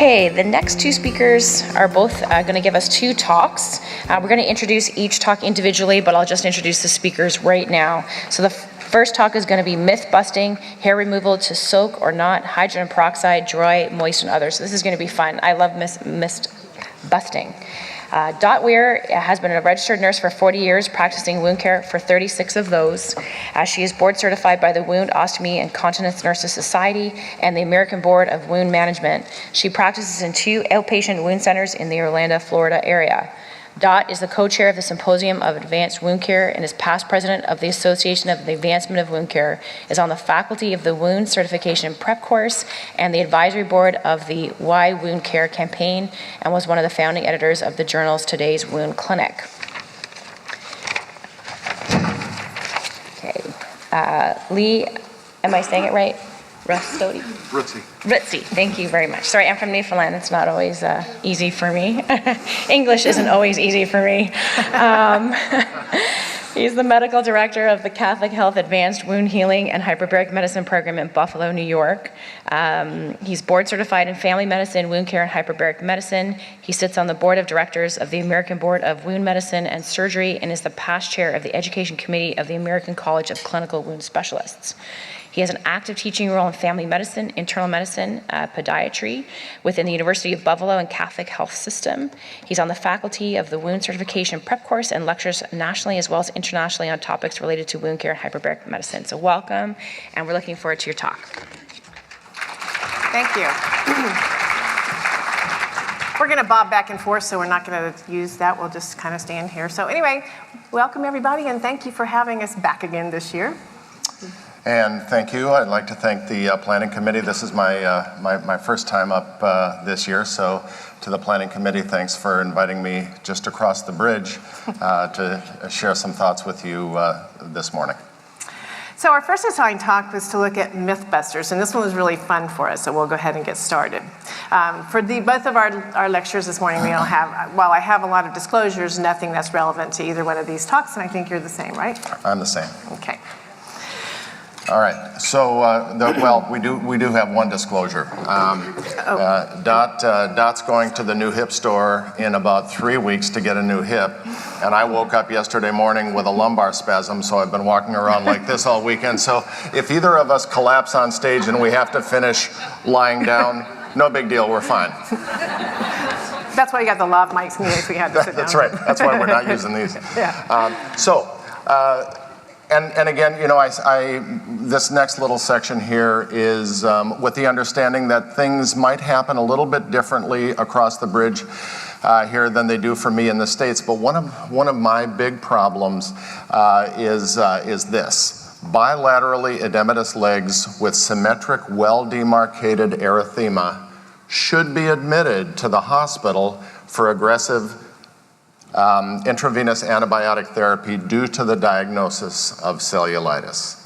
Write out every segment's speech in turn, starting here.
Okay, the next two speakers are both going to give us two talks. We're going to introduce each talk individually, but I'll just introduce the speakers right now. So the first talk is going to be myth busting, hair removal to soak or not, hydrogen peroxide, dry, moist, and others. So this is going to be fun. I love myth busting. Dot Weir has been a registered nurse for 40 years, practicing wound care for 36 of those. She is board certified by the Wound, Ostomy, and Continence Nurses Society and the American Board of Wound Management. She practices in 2 outpatient wound centers in the Orlando, Florida area. Dot is the co-chair of the Symposium of Advanced Wound Care and is past president of the Association of the Advancement of Wound Care, is on the faculty of the Wound Certification Prep course and the advisory board of the Why Wound Care campaign, and was one of the founding editors of the journals Today's Wound Clinic. Okay, Lee, am I saying it right? Ritzy, thank you very much. Sorry, I'm from Newfoundland. It's not always easy for me. English isn't always easy for me. He's the medical director of the Catholic Health Advanced Wound Healing and Hyperbaric Medicine Program in Buffalo, New York. He's board certified in family medicine, wound care, and hyperbaric medicine. He sits on the board of directors of the American Board of Wound Medicine and Surgery and is the past chair of the education committee of the American College of Clinical Wound Specialists. He has an active teaching role in family medicine, internal medicine, podiatry within the University of Buffalo and Catholic Health System. He's on the faculty of the Wound Certification Prep course and lectures nationally as well as internationally on topics related to wound care and hyperbaric medicine. So welcome, and we're looking forward to your talk. Thank you. We're going to bob back and forth, so we're not going to use that. We'll just kind of stand here. So anyway, welcome everybody, and thank you for having us back again this year. And thank you. I'd like to thank the planning committee. This is my first time up this year, so to the planning committee, thanks for inviting me just across the bridge to share some thoughts with you this morning. So our first assigned talk was to look at Mythbusters, and this one was really fun for us, so we'll go ahead and get started. For both of our lectures this morning, we don't have, while I have a lot of disclosures, nothing that's relevant to either one of these talks, and I think you're the same, right? I'm the same. Okay. All right, so, well, we do have one disclosure. Dot's going to the new hip store in about 3 weeks to get a new hip, and I woke up yesterday morning with a lumbar spasm, so I've been walking around like this all weekend. So if either of us collapse on stage and we have to finish lying down, no big deal, we're fine. That's why you got the lav mics in case we had to sit down. That's right, that's why we're not using these. Yeah. And again, you know, this next little section here is with the understanding that things might happen a little bit differently across the bridge here than they do for me in the States. But one of my big problems is this: bilaterally edematous legs with symmetric, well-demarcated erythema should be admitted to the hospital for aggressive intravenous antibiotic therapy due to the diagnosis of cellulitis.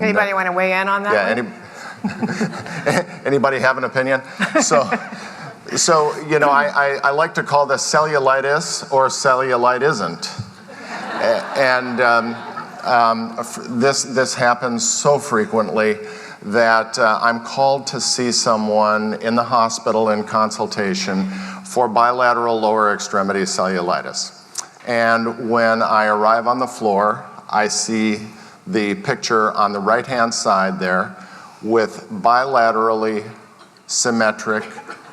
Anybody want to weigh in on that? Yeah, anybody have an opinion? So you know, I like to call this cellulitis or cellulite isn't. And this happens so frequently that I'm called to see someone in the hospital in consultation for bilateral lower extremity cellulitis. And when I arrive on the floor, I see the picture on the right-hand side there with bilaterally symmetric,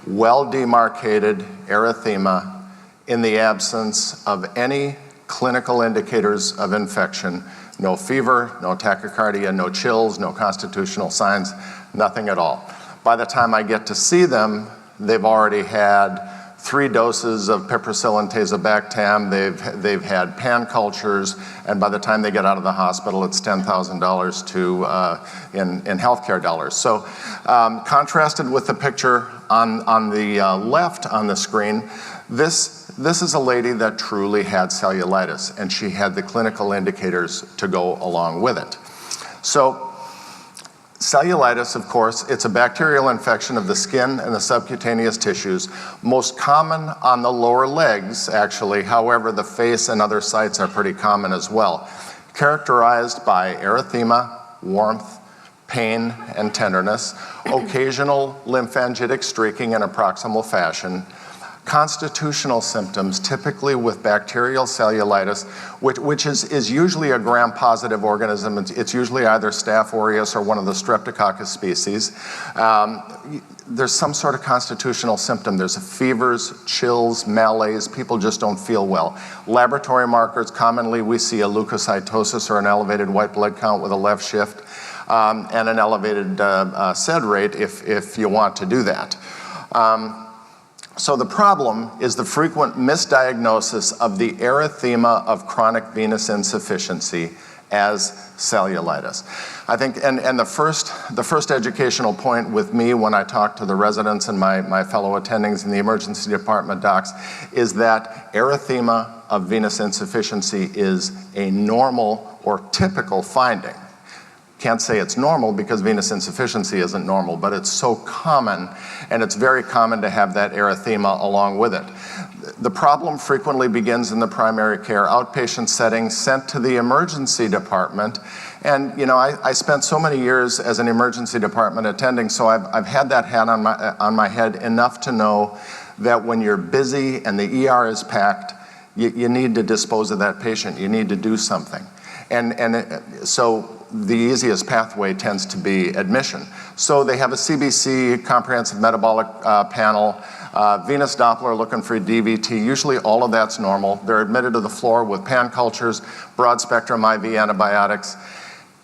well-demarcated erythema in the absence of any clinical indicators of infection. No fever, no tachycardia, no chills, no constitutional signs, nothing at all. By the time I get to see them, they've already had 3 doses of piperacillin and tazobactam, they've had pan cultures, and by the time they get out of the hospital, it's $10,000 in healthcare dollars. So contrasted with the picture on the left on the screen, this is a lady that truly had cellulitis, and she had the clinical indicators to go along with it. So cellulitis, of course, it's a bacterial infection of the skin and the subcutaneous tissues, most common on the lower legs, actually. However, the face and other sites are pretty common as well. Characterized by erythema, warmth, pain and tenderness, occasional lymphangitic streaking in a proximal fashion, constitutional symptoms, typically with bacterial cellulitis, which is usually a gram-positive organism. It's usually either Staph aureus or one of the Streptococcus species. There's some sort of constitutional symptom. There's fevers, chills, malaise. People just don't feel well. Laboratory markers, commonly we see a leukocytosis or an elevated white blood count with a left shift, and an elevated SED rate if you want to do that. So the problem is the frequent misdiagnosis of the erythema of chronic venous insufficiency as cellulitis. I think, and the first educational point with me when I talk to the residents and my fellow attendings in the emergency department docs is that erythema of venous insufficiency is a normal or typical finding. Can't say it's normal because venous insufficiency isn't normal, but it's so common, and it's very common to have that erythema along with it. The problem frequently begins in the primary care outpatient setting, sent to the emergency department. And you know, I spent so many years as an emergency department attending, so I've had that hat on my head enough to know that when you're busy and the ER is packed, you need to dispose of that patient. You need to do something. So the easiest pathway tends to be admission. So they have a CBC, comprehensive metabolic panel, venous Doppler looking for DVT. Usually all of that's normal. They're admitted to the floor with pan cultures, broad spectrum IV antibiotics.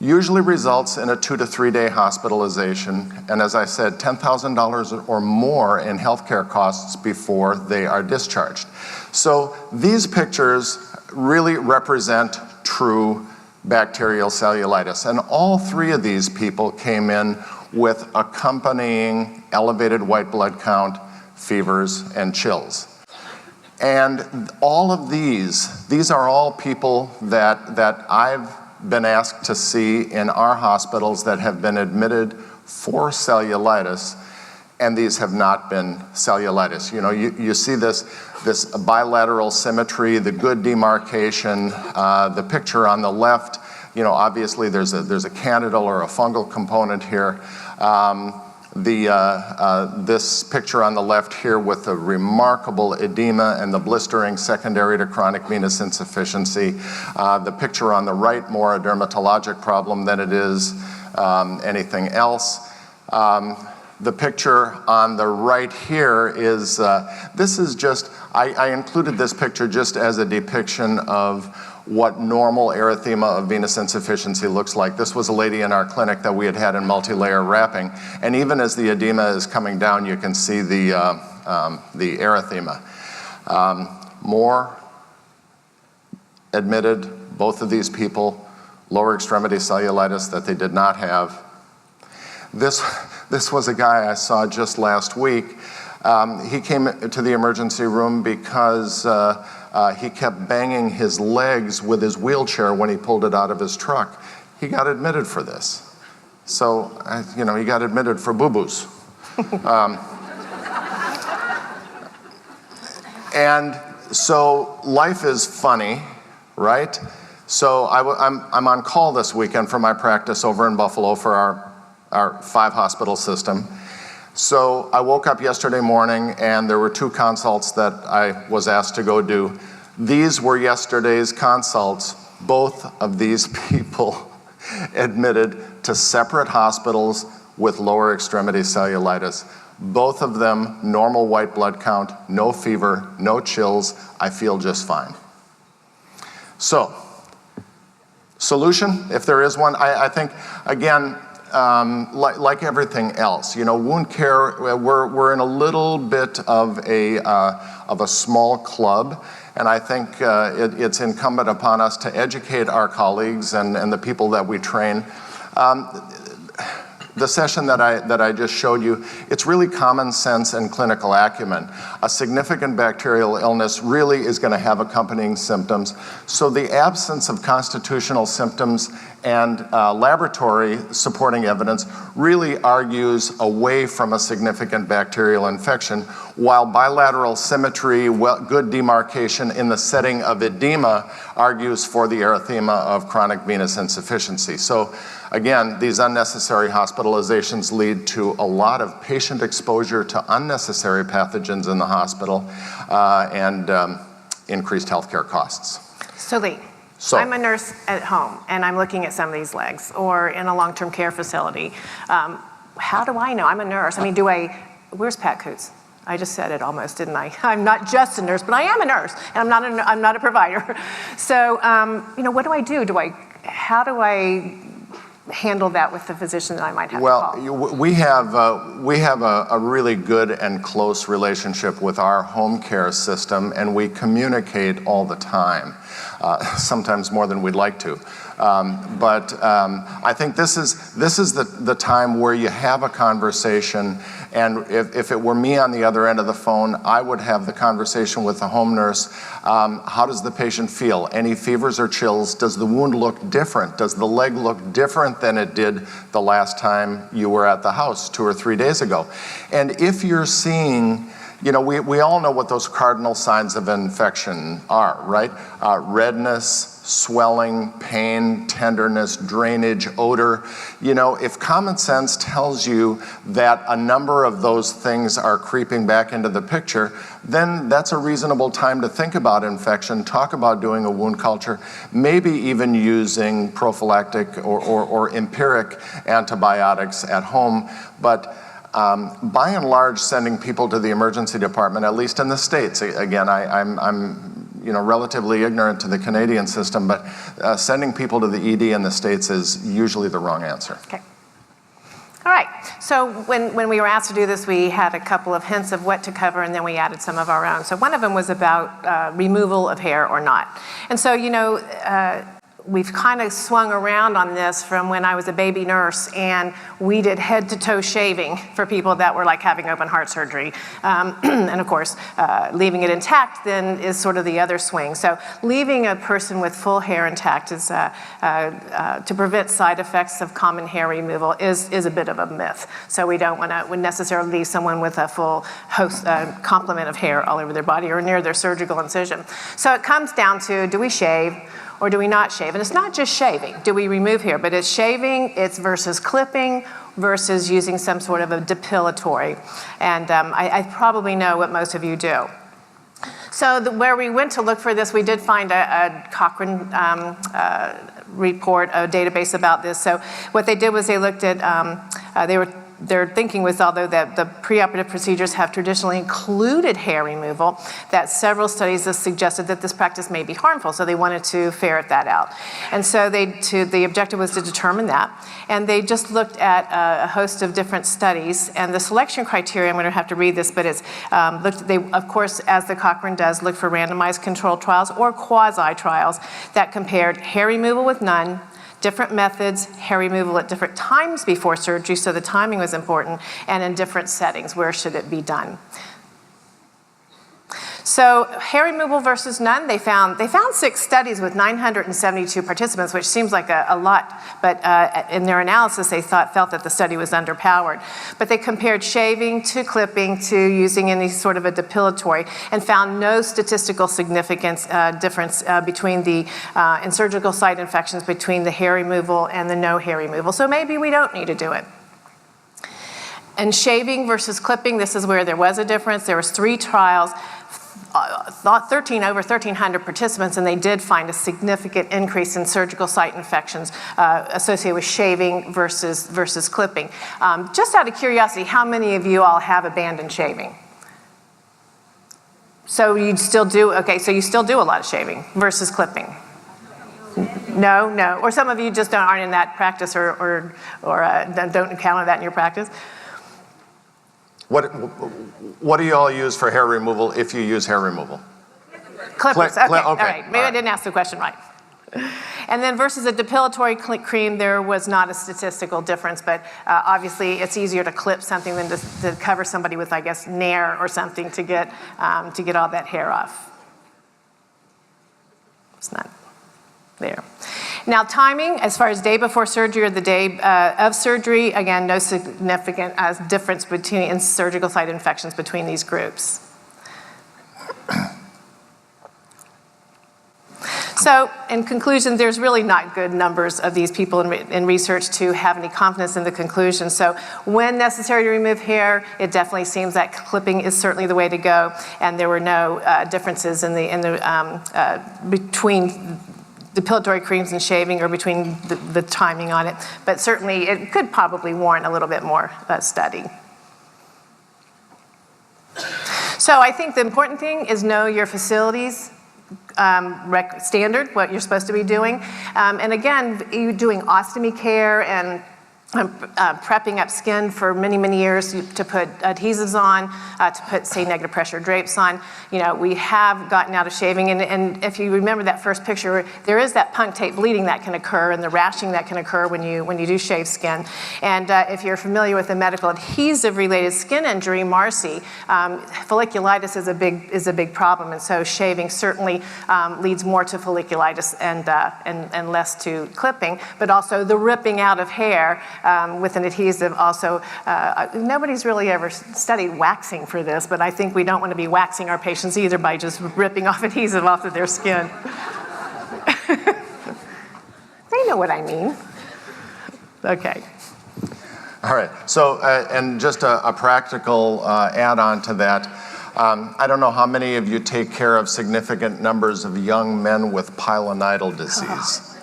Usually results in a 2 to 3 day hospitalization. And as I said, $10,000 or more in healthcare costs before they are discharged. So these pictures really represent true bacterial cellulitis. And all three of these people came in with accompanying elevated white blood count, fevers, and chills. And all of these are all people that I've been asked to see in our hospitals that have been admitted for cellulitis, and these have not been cellulitis. You know, you see this bilateral symmetry, the good demarcation, the picture on the left, you know, obviously there's a candidal or a fungal component here. This picture on the left here with the remarkable edema and the blistering secondary to chronic venous insufficiency. The picture on the right, more a dermatologic problem than it is anything else. The picture on the right here is, this is just, I included this picture just as a depiction of what normal erythema of venous insufficiency looks like. This was a lady in our clinic that we had in multi-layer wrapping, and even as the edema is coming down, you can see the erythema. More admitted, both of these people, lower extremity cellulitis that they did not have. This was a guy I saw just last week. He came to the emergency room because he kept banging his legs with his wheelchair when he pulled it out of his truck. He got admitted for this. So, you know, he got admitted for boo-boos. And so life is funny, right? So I'm on call this weekend for my practice over in Buffalo for our 5-hospital system. So I woke up yesterday morning and there were 2 consults that I was asked to go do. These were yesterday's consults. Both of these people admitted to separate hospitals with lower extremity cellulitis. Both of them normal white blood count, no fever, no chills. I feel just fine. So, solution, if there is one, I think, again, like everything else, you know, wound care, we're in a little bit of a small club, and I think it's incumbent upon us to educate our colleagues and the people that we train. The session that I just showed you, it's really common sense and clinical acumen. A significant bacterial illness really is going to have accompanying symptoms. So the absence of constitutional symptoms and laboratory supporting evidence really argues away from a significant bacterial infection, while bilateral symmetry, good demarcation in the setting of edema argues for the erythema of chronic venous insufficiency. So again, these unnecessary hospitalizations lead to a lot of patient exposure to unnecessary pathogens in the hospital and increased healthcare costs. So Lee, So- I'm a nurse at home and I'm looking at some of these legs or in a long-term care facility. How do I know? I'm a nurse. I mean, where's Pat Coots? I just said it almost, didn't I? I'm not just a nurse, but I am a nurse, and I'm not a provider. So, what do I do? How do I handle that with the physician that I might have to call? Well, we have a really good and close relationship with our home care system, and we communicate all the time, sometimes more than we'd like to. But I think this is the time where you have a conversation, and if it were me on the other end of the phone, I would have the conversation with the home nurse. How does the patient feel? Any fevers or chills? Does the wound look different? Does the leg look different than it did the last time you were at the house 2 or 3 days ago? And if you're seeing, we all know what those cardinal signs of infection are, right? Redness, swelling, pain, tenderness, drainage, odor. If common sense tells you that a number of those things are creeping back into the picture, then that's a reasonable time to think about infection, talk about doing a wound culture, maybe even using prophylactic or empiric antibiotics at home. But by and large, sending people to the emergency department, at least in the States, again, I'm relatively ignorant to the Canadian system, but sending people to the ED in the States is usually the wrong answer. Okay. All right. So when we were asked to do this, we had a couple of hints of what to cover, and then we added some of our own. So one of them was about removal of hair or not. And so, we've kind of swung around on this from when I was a baby nurse, and we did head-to-toe shaving for people that were like having open heart surgery. And of course, leaving it intact then is sort of the other swing. So leaving a person with full hair intact is to prevent side effects of common hair removal is a bit of a myth. So we don't want to necessarily leave someone with a full complement of hair all over their body or near their surgical incision. So it comes down to, do we shave or do we not shave? And it's not just shaving. Do we remove hair? But it's shaving, it's versus clipping, versus using some sort of a depilatory. And I probably know what most of you do. So where we went to look for this, we did find a Cochrane report, a database about this. So what they did was they looked at, their thinking was, although that the preoperative procedures have traditionally included hair removal, that several studies have suggested that this practice may be harmful, so they wanted to ferret that out. And so the objective was to determine that. And they just looked at a host of different studies, and the selection criteria, I'm going to have to read this, but it's, they, of course, as the Cochrane does, look for randomized controlled trials or quasi-trials that compared hair removal with none, different methods, hair removal at different times before surgery, so the timing was important, and in different settings, where should it be done? So hair removal versus none, they found 6 studies with 972 participants, which seems like a lot, but in their analysis, they felt that the study was underpowered. But they compared shaving to clipping to using any sort of a depilatory and found no statistical significance difference between the in surgical site infections between the hair removal and the no hair removal. So maybe we don't need to do it. And shaving versus clipping, this is where there was a difference. There was 3 trials, over 1,300 participants, and they did find a significant increase in surgical site infections associated with shaving versus clipping. Just out of curiosity, how many of you all have abandoned shaving? So you still do, okay, so you still do a lot of shaving versus clipping? No, or some of you just aren't in that practice or don't encounter that in your practice? What do you all use for hair removal if you use hair removal? Clippers, okay, all okay, right. Maybe I didn't ask the question right. And then versus a depilatory cream, there was not a statistical difference, but obviously it's easier to clip something than to cover somebody with, I guess, Nair or something to get all that hair off. It's not there. Now, timing, as far as day before surgery or the day of surgery, again, no significant difference in surgical site infections between these groups. So, in conclusion, there's really not good numbers of these people in research to have any confidence in the conclusion. So, when necessary to remove hair, it definitely seems that clipping is certainly the way to go, and there were no differences between depilatory creams and shaving, or between the timing on it. But certainly, it could probably warrant a little bit more study. So, I think the important thing is know your facilities standard, what you're supposed to be doing. And again, you're doing ostomy care and prepping up skin for many, many years to put adhesives on, to put, say, negative pressure drapes on. You know, we have gotten out of shaving, and if you remember that first picture, there is that punctate bleeding that can occur and the rashing that can occur when you do shave skin. And if you're familiar with the medical adhesive-related skin injury, MARSI, folliculitis is a big problem, and so shaving certainly leads more to folliculitis and less to clipping, but also the ripping out of hair with an adhesive also. Nobody's really ever studied waxing for this, but I think we don't want to be waxing our patients either by just ripping off adhesive off of their skin. They know what I mean. Okay. All right, so, and just a practical add-on to that. I don't know how many of you take care of significant numbers of young men with pilonidal disease.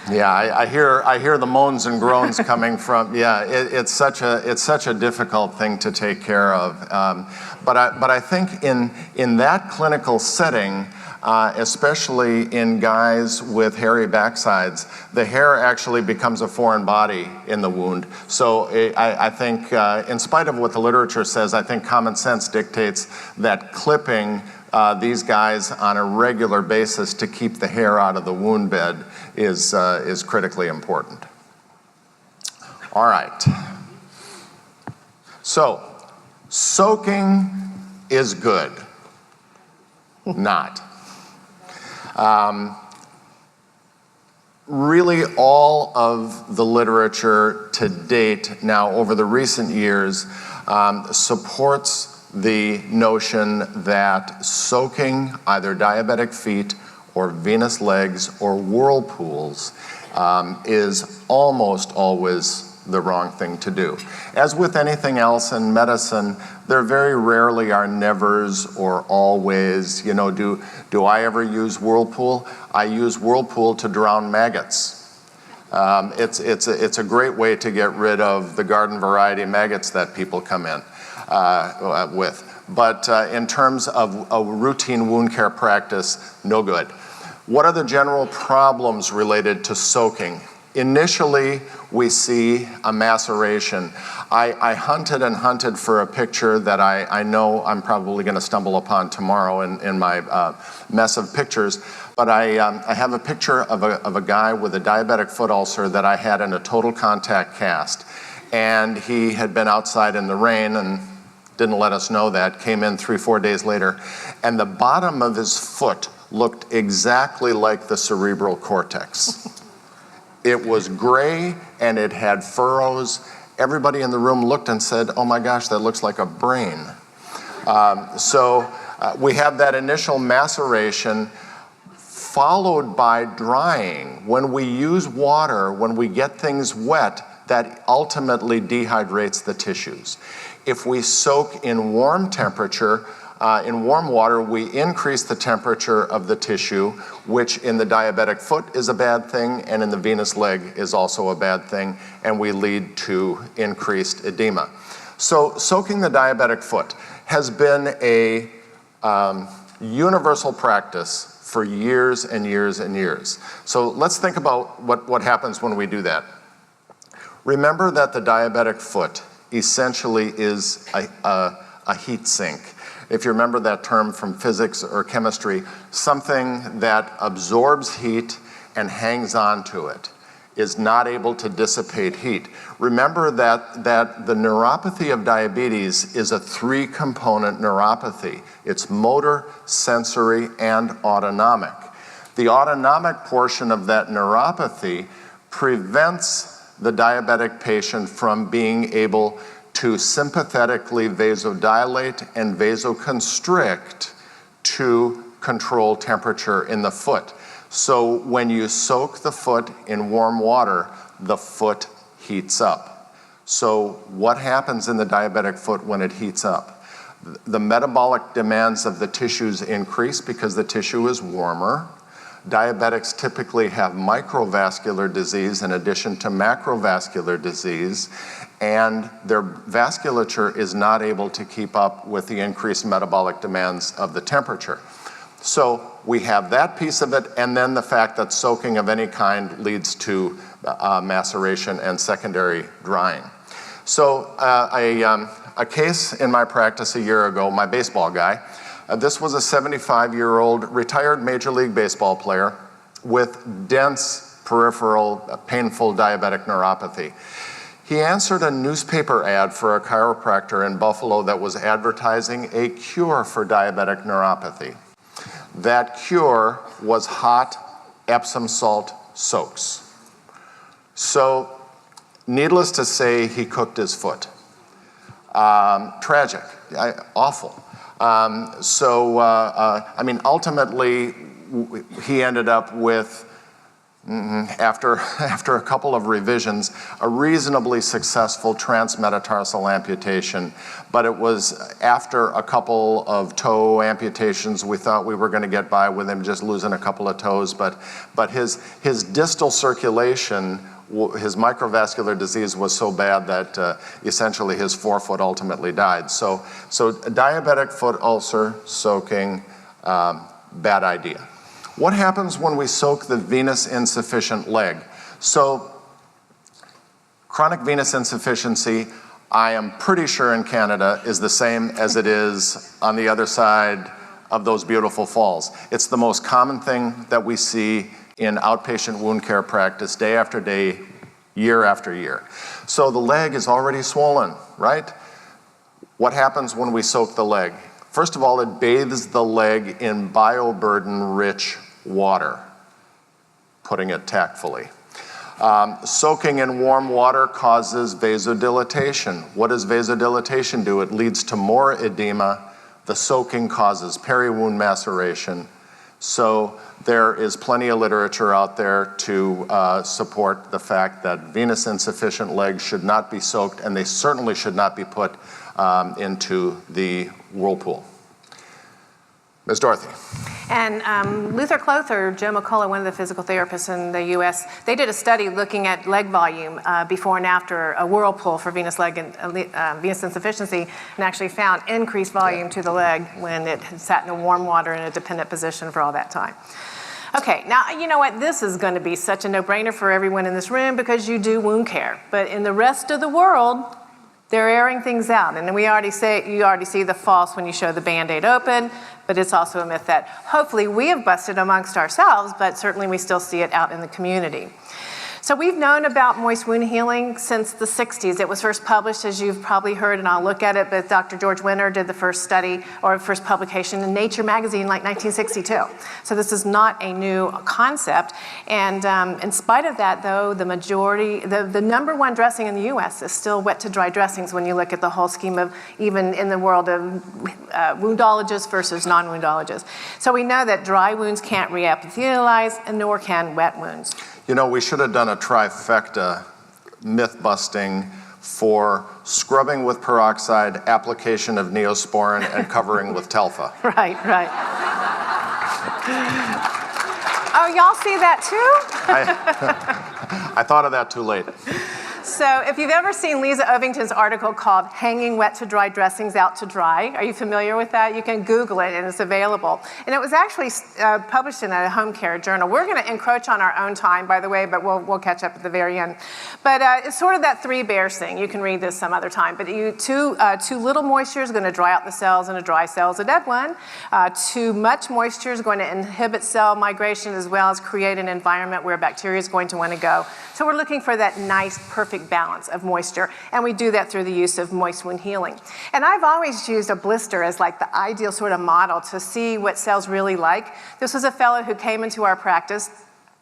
Yeah, I hear the moans and groans coming from. Yeah, it's such a difficult thing to take care of. But I think in that clinical setting, especially in guys with hairy backsides, the hair actually becomes a foreign body in the wound. So I think, in spite of what the literature says, I think common sense dictates that clipping these guys on a regular basis to keep the hair out of the wound bed is critically important. All right. So, soaking is good. Not. Really, all of the literature to date now over the recent years supports the notion that soaking either diabetic feet or venous legs or whirlpools is almost always the wrong thing to do. As with anything else in medicine, there very rarely are nevers or always. You know, do I ever use Whirlpool? I use Whirlpool to drown maggots. It's a great way to get rid of the garden variety maggots that people come in with. But in terms of a routine wound care practice, no good. What are the general problems related to soaking? Initially, we see a maceration. I hunted and hunted for a picture that I know I'm probably going to stumble upon tomorrow in my mess of pictures. But I have a picture of a guy with a diabetic foot ulcer that I had in a total contact cast. And he had been outside in the rain and didn't let us know that, came in 3-4 days later. And the bottom of his foot looked exactly like the cerebral cortex. It was gray and it had furrows. Everybody in the room looked and said, oh my gosh, that looks like a brain. So we have that initial maceration followed by drying. When we use water, when we get things wet, that ultimately dehydrates the tissues. If we soak in warm temperature, in warm water, we increase the temperature of the tissue, which in the diabetic foot is a bad thing, and in the venous leg is also a bad thing, and we lead to increased edema. So soaking the diabetic foot has been a universal practice for years and years and years. So let's think about what happens when we do that. Remember that the diabetic foot essentially is a heat sink. If you remember that term from physics or chemistry, something that absorbs heat and hangs on to it is not able to dissipate heat. Remember that the neuropathy of diabetes is a 3-component neuropathy. It's motor, sensory, and autonomic. The autonomic portion of that neuropathy prevents the diabetic patient from being able to sympathetically vasodilate and vasoconstrict to control temperature in the foot. So when you soak the foot in warm water, the foot heats up. So what happens in the diabetic foot when it heats up? The metabolic demands of the tissues increase because the tissue is warmer. Diabetics typically have microvascular disease in addition to macrovascular disease, and their vasculature is not able to keep up with the increased metabolic demands of the temperature. So we have that piece of it, and then the fact that soaking of any kind leads to maceration and secondary drying. So a case in my practice a year ago, my baseball guy, this was a 75-year-old retired Major League Baseball player with dense peripheral painful diabetic neuropathy. He answered a newspaper ad for a chiropractor in Buffalo that was advertising a cure for diabetic neuropathy. That cure was hot Epsom salt soaks. So, needless to say, he cooked his foot. Tragic, awful. Ultimately, he ended up with, after a couple of revisions, a reasonably successful transmetatarsal amputation. But it was after a couple of toe amputations, we thought we were going to get by with him just losing a couple of toes. But his distal circulation, his microvascular disease was so bad that essentially his forefoot ultimately died. So diabetic foot ulcer, soaking, bad idea. What happens when we soak the venous insufficient leg? So chronic venous insufficiency, I am pretty sure in Canada, is the same as it is on the other side of those beautiful falls. It's the most common thing that we see in outpatient wound care practice day after day, year after year. So the leg is already swollen, right? What happens when we soak the leg? First of all, it bathes the leg in bioburden-rich water, putting it tactfully. Soaking in warm water causes vasodilatation. What does vasodilatation do? It leads to more edema. The soaking causes peri-wound maceration. So there is plenty of literature out there to support the fact that venous insufficient legs should not be soaked, and they certainly should not be put into the whirlpool. Ms. Dorothy. And Luther Clother, Joe McCullough, one of the physical therapists in the US, they did a study looking at leg volume before and after a whirlpool for venous leg and venous insufficiency, and actually found increased volume to the leg when it had sat in warm water in a dependent position for all that time. Okay, now you know what? This is going to be such a no-brainer for everyone in this room because you do wound care. But in the rest of the world, they're airing things out. And you already see the false when you show the Band-Aid open, but it's also a myth that hopefully we have busted amongst ourselves, but certainly we still see it out in the community. So we've known about moist wound healing since the 60s. It was first published, as you've probably heard, and I'll look at it, but Dr. George Winter did the first study or first publication in Nature magazine like 1962. So this is not a new concept. And in spite of that, though, the majority, the number one dressing in the US is still wet-to-dry dressings when you look at the whole scheme of even in the world of woundologists versus non-woundologists. So we know that dry wounds can't reepithelialize, and nor can wet wounds. You know, we should have done a trifecta myth-busting for scrubbing with peroxide, application of Neosporin, and covering with Telfa. Right. Oh, y'all see that too? I thought of that too late. So if you've ever seen Lisa Ovington's article called Hanging Wet-to-Dry Dressings Out to Dry, are you familiar with that? You can Google it and it's available. And it was actually published in a home care journal. We're going to encroach on our own time, by the way, but we'll catch up at the very end. But it's sort of that three bears thing. You can read this some other time. But too little moisture is going to dry out the cells, and a dry cell is a dead one. Too much moisture is going to inhibit cell migration as well as create an environment where bacteria is going to want to go. So we're looking for that nice, perfect perfect balance of moisture, and we do that through the use of moist wound healing. And I've always used a blister as like the ideal sort of model to see what cells really like. This was a fellow who came into our practice,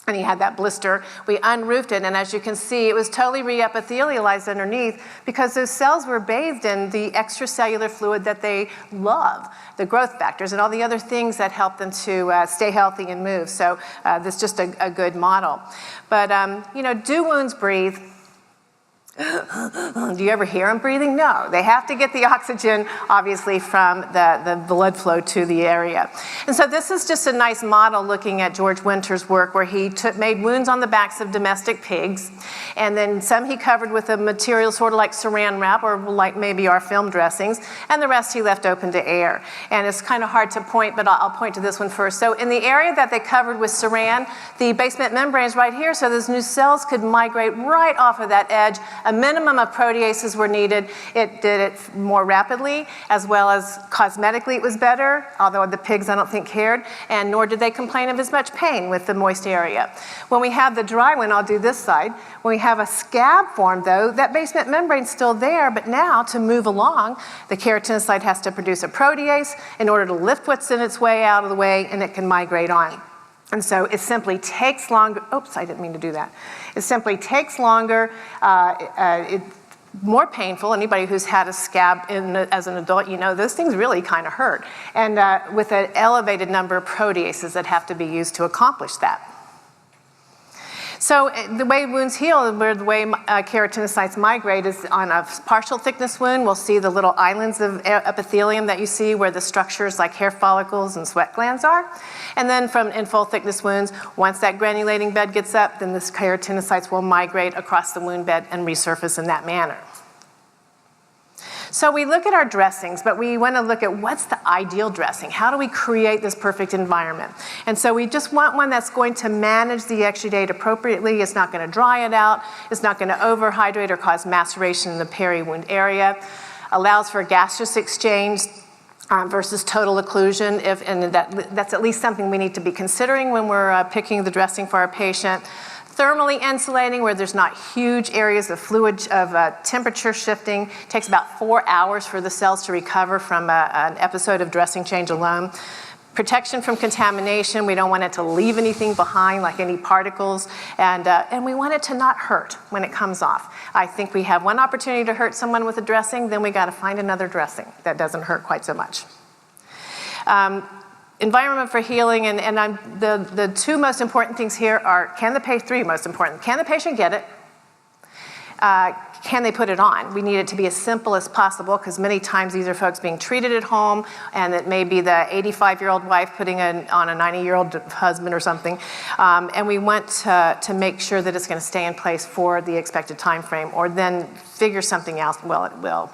and he had that blister. We unroofed it, and as you can see, it was totally reepithelialized underneath because those cells were bathed in the extracellular fluid that they love, the growth factors and all the other things that help them to stay healthy and move. So this is just a good model. But, do wounds breathe? Do you ever hear them breathing? No. They have to get the oxygen, obviously, from the blood flow to the area. And so this is just a nice model looking at George Winter's work where he made wounds on the backs of domestic pigs, and then some he covered with a material sort of like saran wrap or like maybe our film dressings, and the rest he left open to air. And it's kind of hard to point, but I'll point to this one first. So in the area that they covered with saran, the basement membrane is right here, so those new cells could migrate right off of that edge. A minimum of proteases were needed. It did it more rapidly, as well as cosmetically it was better, although the pigs I don't think cared, and nor did they complain of as much pain with the moist area. When we have the dry one, I'll do this side, when we have a scab formed though, that basement membrane's still there, but now to move along, the keratinocyte has to produce a protease in order to lift what's in its way out of the way, and it can migrate on. And so it simply takes longer. Oops, I didn't mean to do that. It simply takes longer. It's more painful. Anybody who's had a scab as an adult, those things really kind of hurt. And with an elevated number of proteases that have to be used to accomplish that. So the way wounds heal, the way keratinocytes migrate is on a partial thickness wound. We'll see the little islands of epithelium that you see where the structures like hair follicles and sweat glands are. And then in full thickness wounds, once that granulating bed gets up, then the keratinocytes will migrate across the wound bed and resurface in that manner. So we look at our dressings, but we want to look at what's the ideal dressing. How do we create this perfect environment? And so we just want one that's going to manage the exudate appropriately. It's not going to dry it out. It's not going to overhydrate or cause maceration in the peri-wound area. Allows for gaseous exchange versus total occlusion, and that's at least something we need to be considering when we're picking the dressing for our patient. Thermally insulating, where there's not huge areas of fluid, of temperature shifting. It takes about 4 hours for the cells to recover from an episode of dressing change alone. Protection from contamination. We don't want it to leave anything behind, like any particles. And we want it to not hurt when it comes off. I think we have one opportunity to hurt someone with a dressing, then we got to find another dressing that doesn't hurt quite so much. Environment for healing, and the two most important things here are, three most important. Can the patient get it? Can they put it on? We need it to be as simple as possible, because many times these are folks being treated at home, and it may be the 85-year-old wife putting on a 90-year-old husband or something. And we want to make sure that it's going to stay in place for the expected time frame, or then figure something else. Well, it will.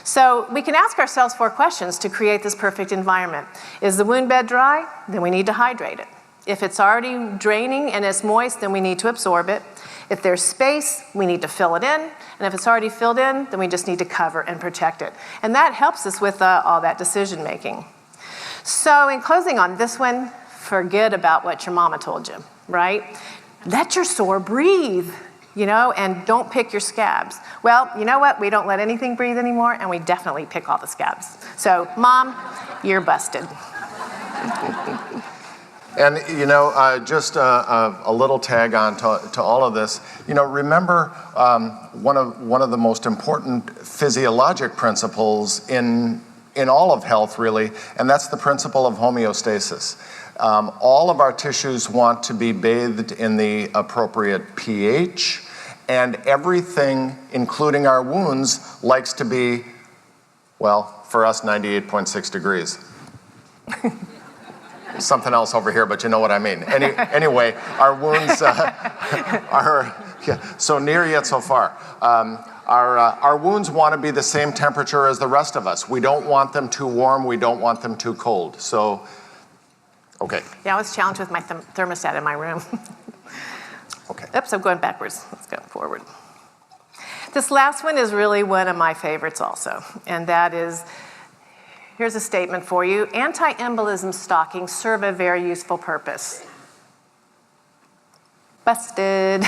So we can ask ourselves 4 questions to create this perfect environment. Is the wound bed dry? Then we need to hydrate it. If it's already draining and it's moist, then we need to absorb it. If there's space, we need to fill it in. And if it's already filled in, then we just need to cover and protect it. And that helps us with all that decision making. So in closing on this one, forget about what your mama told you, right? Let your sore breathe. And don't pick your scabs. Well, you know what? We don't let anything breathe anymore, and we definitely pick all the scabs. So, Mom, you're busted. And, just a little tag on to all of this. Remember one of the most important physiologic principles in all of health, really, and that's the principle of homeostasis. All of our tissues want to be bathed in the appropriate pH, and everything, including our wounds, likes to be, well, for us, 98.6 degrees. Something else over here, but you know what I mean. Anyway, our wounds are so near yet so far. Our wounds want to be the same temperature as the rest of us. We don't want them too warm. We don't want them too cold. So, okay. Yeah, I was challenged with my thermostat in my room. Okay. Oops, I'm going backwards. Let's go forward. This last one is really one of my favorites also, and that is, here's a statement for you. Anti-embolism stockings serve a very useful purpose. busted.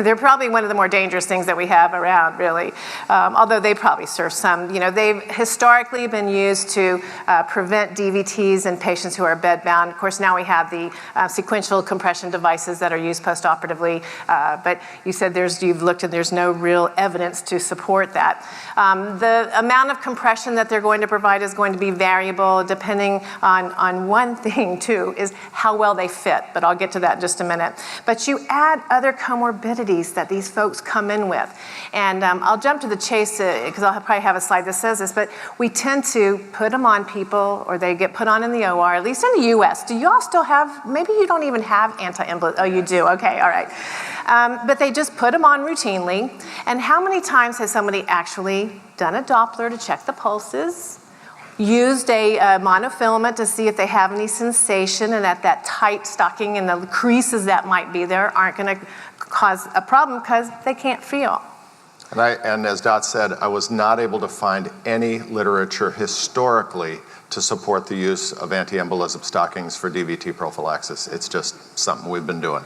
They're probably one of the more dangerous things that we have around, really, although they probably serve some. They've historically been used to prevent DVTs in patients who are bedbound. Of course, now we have the sequential compression devices that are used postoperatively, but you said you've looked and there's no real evidence to support that. The amount of compression that they're going to provide is going to be variable depending on one thing, too, is how well they fit, but I'll get to that in just a minute. But you add other comorbidities that these folks come in with. And I'll jump to the chase because I'll probably have a slide that says this, but we tend to put them on people or they get put on in the OR, at least in the US. Do y'all still have, maybe you don't even have anti-embolism, oh you do, okay, all right. But they just put them on routinely. And how many times has somebody actually done a Doppler to check the pulses, used a monofilament to see if they have any sensation, and that tight stocking and the creases that might be there aren't going to cause a problem because they can't feel. And as Dot said, I was not able to find any literature historically to support the use of anti-embolism stockings for DVT prophylaxis. It's just something we've been doing.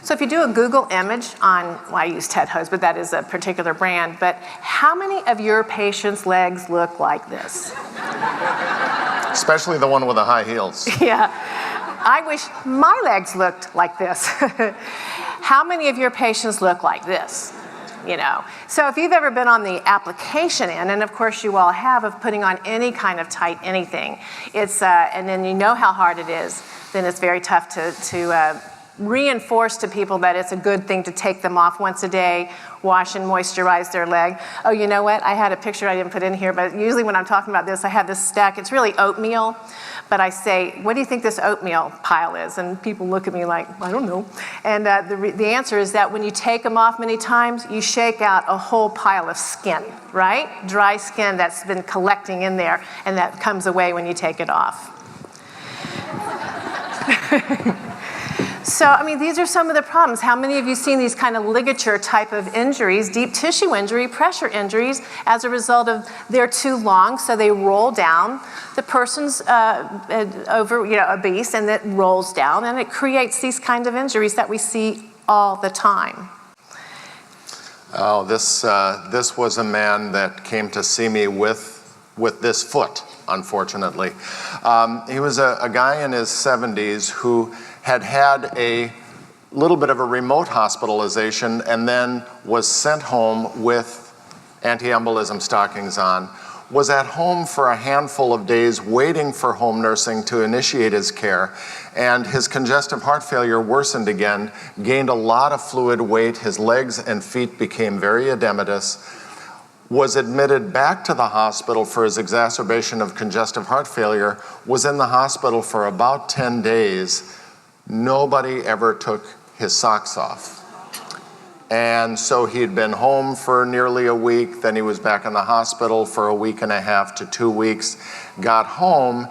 So if you do a Google image on, well, I use Ted Hose, but that is a particular brand, but how many of your patients' legs look like this? Especially the one with the high heels. Yeah, I wish my legs looked like this. How many of your patients look like this? So if you've ever been on the application end, and of course you all have, of putting on any kind of tight anything, it's and then you know how hard it is, then it's very tough to reinforce to people that it's a good thing to take them off once a day, wash and moisturize their leg. Oh, you know what? I had a picture I didn't put in here, but usually when I'm talking about this, I have this stack. It's really oatmeal, but I say, what do you think this oatmeal pile is? And people look at me like, I don't know. And the answer is that when you take them off many times, you shake out a whole pile of skin, right? Dry skin that's been collecting in there, and that comes away when you take it off. So, I mean, these are some of the problems. How many of you seen these kind of ligature type of injuries, deep tissue injury, pressure injuries, as a result of they're too long, so they roll down. The person's obese, and it rolls down, and it creates these kind of injuries that we see all the time. Oh, this was a man that came to see me with this foot, unfortunately. He was a guy in his 70s who had a little bit of a remote hospitalization and then was sent home with anti-embolism stockings on, was at home for a handful of days waiting for home nursing to initiate his care, and his congestive heart failure worsened again, gained a lot of fluid weight, his legs and feet became very edematous, was admitted back to the hospital for his exacerbation of congestive heart failure, was in the hospital for about 10 days. Nobody ever took his socks off. And so he'd been home for nearly a week, then he was back in the hospital for a week and a half to 2 weeks, got home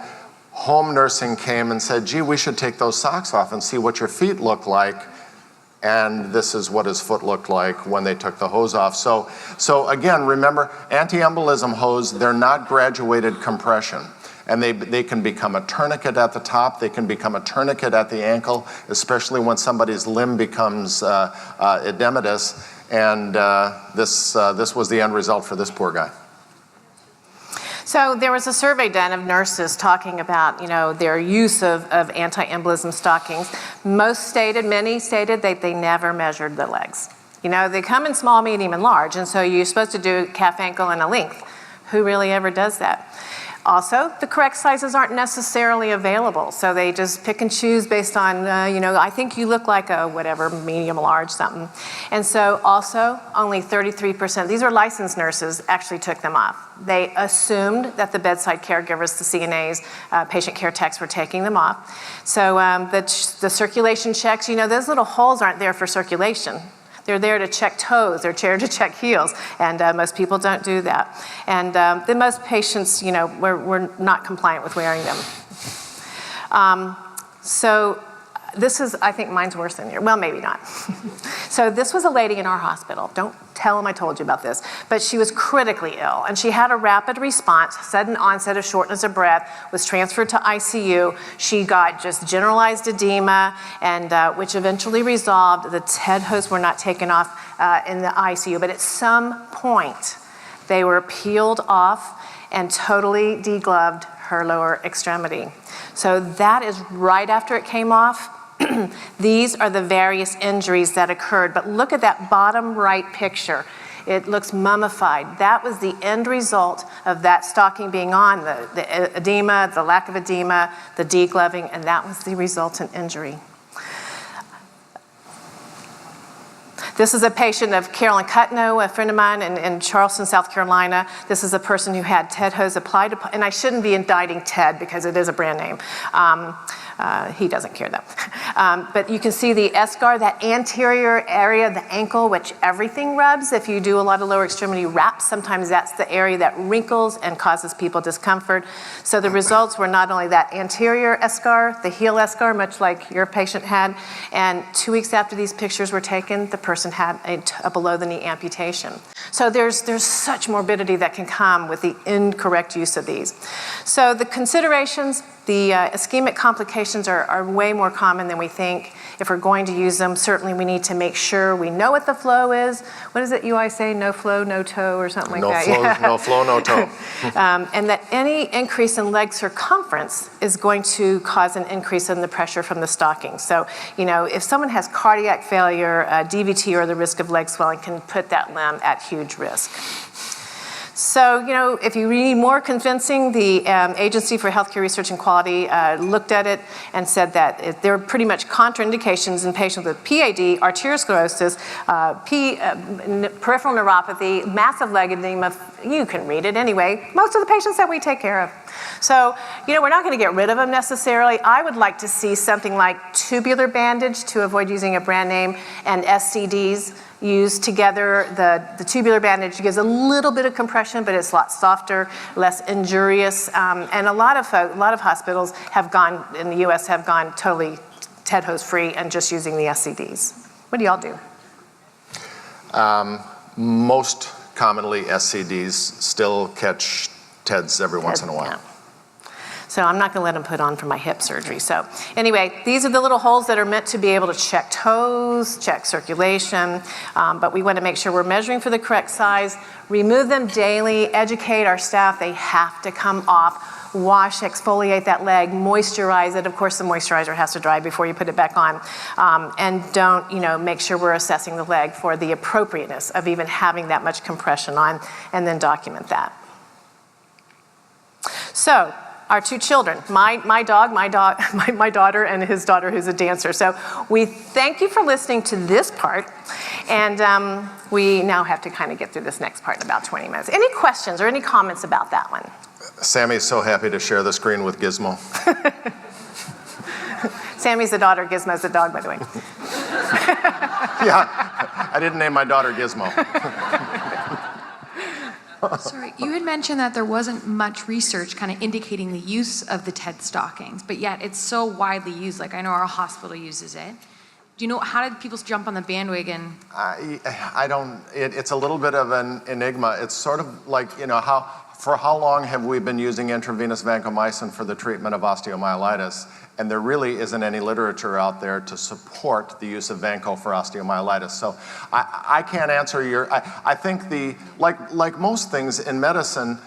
nursing came and said, gee, we should take those socks off and see what your feet look like. And this is what his foot looked like when they took the hose off. So again, remember, anti-embolism hose, they're not graduated compression. And they can become a tourniquet at the top, they can become a tourniquet at the ankle, especially when somebody's limb becomes edematous. And this was the end result for this poor guy. So there was a survey done of nurses talking about, their use of anti-embolism stockings. Many stated that they never measured the legs. They come in small, medium, and large, and so you're supposed to do calf, ankle, and a length. Who really ever does that? Also, the correct sizes aren't necessarily available, so they just pick and choose based on, I think you look like a whatever, medium, large, something. And so also, only 33%, these are licensed nurses, actually took them off. They assumed that the bedside caregivers, the CNAs, patient care techs were taking them off. So the circulation checks, those little holes aren't there for circulation. They're there to check toes, they're there to check heels, and most people don't do that. And then most patients, we're not compliant with wearing them. So This is, I think mine's worse than yours. Well, maybe not. So this was a lady in our hospital. Don't tell them I told you about this. But she was critically ill, and she had a rapid response, sudden onset of shortness of breath, was transferred to ICU. She got just generalized edema, and which eventually resolved. The TED hose were not taken off in the ICU, but at some point, they were peeled off and totally degloved her lower extremity. So that is right after it came off. These are the various injuries that occurred, but look at that bottom right picture. It looks mummified. That was the end result of that stocking being on, the edema, the lack of edema, the degloving, and that was the resultant injury. This is a patient of Carolyn Cutno, a friend of mine in Charleston, South Carolina. This is a person who had TED hose applied, and I shouldn't be indicting TED because it is a brand name. He doesn't care though. But you can see the eschar, that anterior area of the ankle, which everything rubs. If you do a lot of lower extremity wraps, sometimes that's the area that wrinkles and causes people discomfort. So the results were not only that anterior eschar, the heel eschar, much like your patient had, and 2 weeks after these pictures were taken, the person had a below-the-knee amputation. So there's such morbidity that can come with the incorrect use of these. So the considerations, the ischemic complications are way more common than we think. If we're going to use them, certainly we need to make sure we know what the flow is. What is it you always say, no flow, no toe, or something like that? No flow, no toe. And that any increase in leg circumference is going to cause an increase in the pressure from the stocking. So, if someone has cardiac failure, DVT, or the risk of leg swelling can put that limb at huge risk. So, if you need more convincing, the Agency for Healthcare Research and Quality looked at it and said that there are pretty much contraindications in patients with PAD, arteriosclerosis, peripheral neuropathy, massive leg edema. You can read it anyway. Most of the patients that we take care of. So, we're not going to get rid of them necessarily. I would like to see something like tubular bandage to avoid using a brand name, and SCDs used together. The tubular bandage gives a little bit of compression, but it's a lot softer, less injurious. And a lot of hospitals in the US have gone totally TED hose free and just using the SCDs. What do y'all do? Most commonly, SCDs still catch TEDs every once in a while. Yeah. So I'm not going to let them put on for my hip surgery. So anyway, these are the little holes that are meant to be able to check toes, check circulation, but we want to make sure we're measuring for the correct size, remove them daily, educate our staff. They have to come off, wash, exfoliate that leg, moisturize it. Of course, the moisturizer has to dry before you put it back on. And don't, make sure we're assessing the leg for the appropriateness of even having that much compression on, and then document that. So, our two children, my daughter and his daughter who's a dancer. So we thank you for listening to this part, and we now have to kind of get through this next part in about 20 minutes. Any questions or any comments about that one? Sammy's so happy to share the screen with Gizmo. Sammy's the daughter, Gizmo's the dog, by the way. Yeah, I didn't name my daughter Gizmo. Sorry, you had mentioned that there wasn't much research kind of indicating the use of the TED stockings, but yet it's so widely used. Like, I know our hospital uses it. Do you know, how did people jump on the bandwagon? I don't, it's a little bit of an enigma. It's sort of like, for how long have we been using intravenous vancomycin for the treatment of osteomyelitis? And there really isn't any literature out there to support the use of vanco for osteomyelitis. So I can't answer I think like most things in medicine,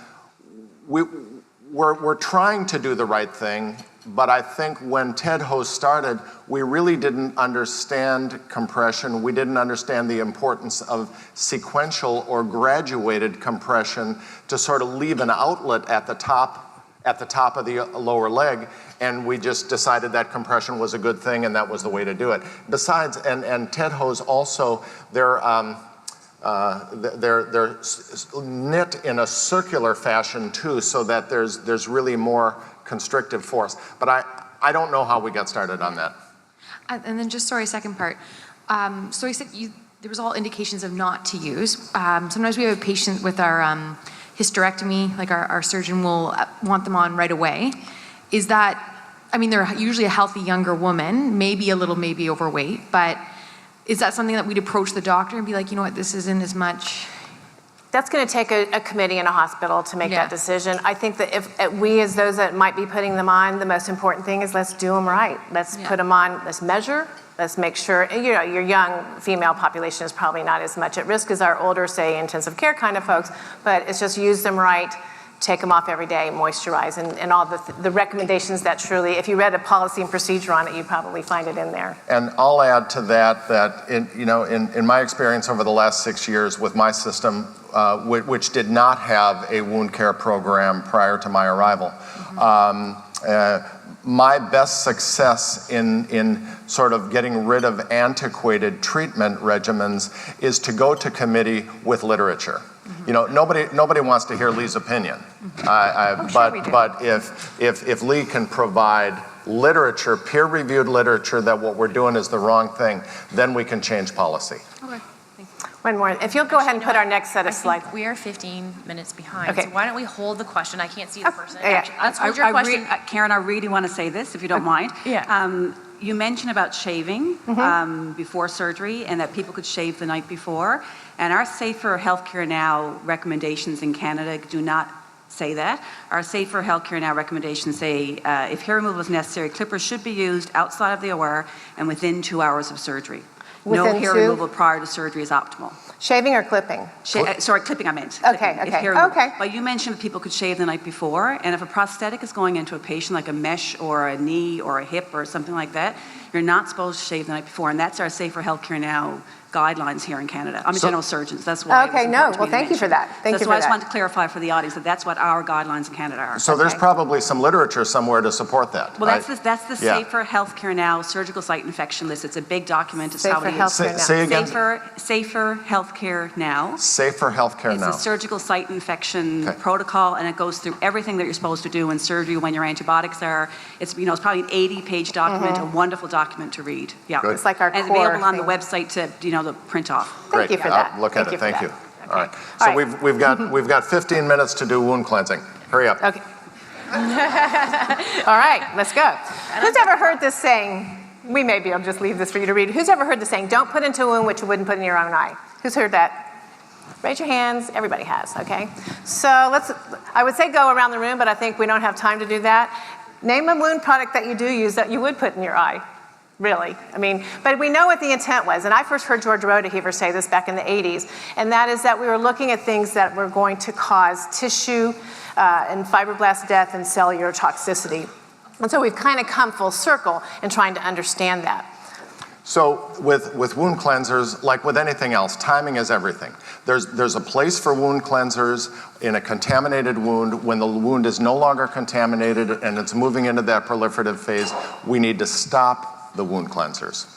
we're trying to do the right thing, but I think when TED hose started, we really didn't understand compression. We didn't understand the importance of sequential or graduated compression to sort of leave an outlet at the top of the lower leg, and we just decided that compression was a good thing and that was the way to do it. Besides, and TED hose also, they're knit in a circular fashion too, so that there's really more constrictive force. But I don't know how we got started on that. And then just, sorry, second part. So you said there was all indications of not to use. Sometimes we have a patient with our hysterectomy, like our surgeon will want them on right away. Is that I mean, they're usually a healthy younger woman, maybe overweight, but is that something that we'd approach the doctor and be like, you know what, this isn't as much? That's going to take a committee in a hospital to make that decision. I think that if we, as those that might be putting them on, the most important thing is let's do them right. Let's put them on, let's measure, let's make sure, your young female population is probably not as much at risk as our older, say, intensive care kind of folks, but it's just use them right, take them off every day, moisturize, and all the recommendations that truly, if you read a policy and procedure on it, you'd probably find it in there. And I'll add to that in my experience over the last 6 years with my system, which did not have a wound care program prior to my arrival, my best success in sort of getting rid of antiquated treatment regimens is to go to committee with literature. Nobody wants to hear Lee's opinion, but if Lee can provide literature, peer-reviewed literature that what we're doing is the wrong thing, then we can change policy. Okay. One more. If you'll go ahead and put our next set of slides. We are 15 minutes behind, Okay. so why don't we hold the question? I can't see the person. yeah. Let's hold your question. Karen, I really want to say this, if you don't mind. Yeah. You mentioned about shaving before surgery and that people could shave the night before. And our Safer Healthcare Now recommendations in Canada do not say that. Our Safer Healthcare Now recommendations say if hair removal is necessary, clippers should be used outside of the OR and within 2 hours of surgery. No Within hair 2? removal prior to surgery is optimal. Shaving or clipping? Sorry, clipping I meant. Okay, Clipping, if okay, hair removal. okay. But you mentioned people could shave the night before, and if a prosthetic is going into a patient like a mesh or a knee or a hip or something like that, you're not supposed to shave the night before, and that's our Safer Healthcare Now guidelines here in Canada. I'm a general surgeon, so that's why. Okay, no, well, thank you for that. Thank you That's for why I just that. wanted to clarify for the audience that that's what our guidelines in Canada are. So there's probably some literature somewhere to support that. Well, right? that's the Yeah. Safer Healthcare Now surgical site infection list. It's a big document. It's how Safer it is. Healthcare Now. Say again. Safer Healthcare Now. Safer Healthcare It's Now. a surgical site infection Okay. protocol, and it goes through everything that you're supposed to do in surgery when your antibiotics are. It's probably an 80-page document, a wonderful document to read. Yeah, Good. It's like our and it's core available on the thing. website to print off. Thank you for that. I'll look at it. Thank for you. that. All right. Okay. So All right. we've got 15 minutes to do wound cleansing. Hurry up. Okay. All right, let's go. Who's ever heard this saying? We may be able to just leave this for you to read. Who's ever heard the saying, don't put into a wound what you wouldn't put in your own eye? Who's heard that? Raise your hands. Everybody has, okay? So I would say go around the room, but I think we don't have time to do that. Name a wound product that you do use that you would put in your eye. Really, but we know what the intent was. And I first heard George Rodeheaver say this back in the 80s, and that is that we were looking at things that were going to cause tissue and fibroblast death and cellular toxicity. And so we've kind of come full circle in trying to understand that. So with wound cleansers, like with anything else, timing is everything. There's a place for wound cleansers in a contaminated wound. When the wound is no longer contaminated and it's moving into that proliferative phase, we need to stop the wound cleansers.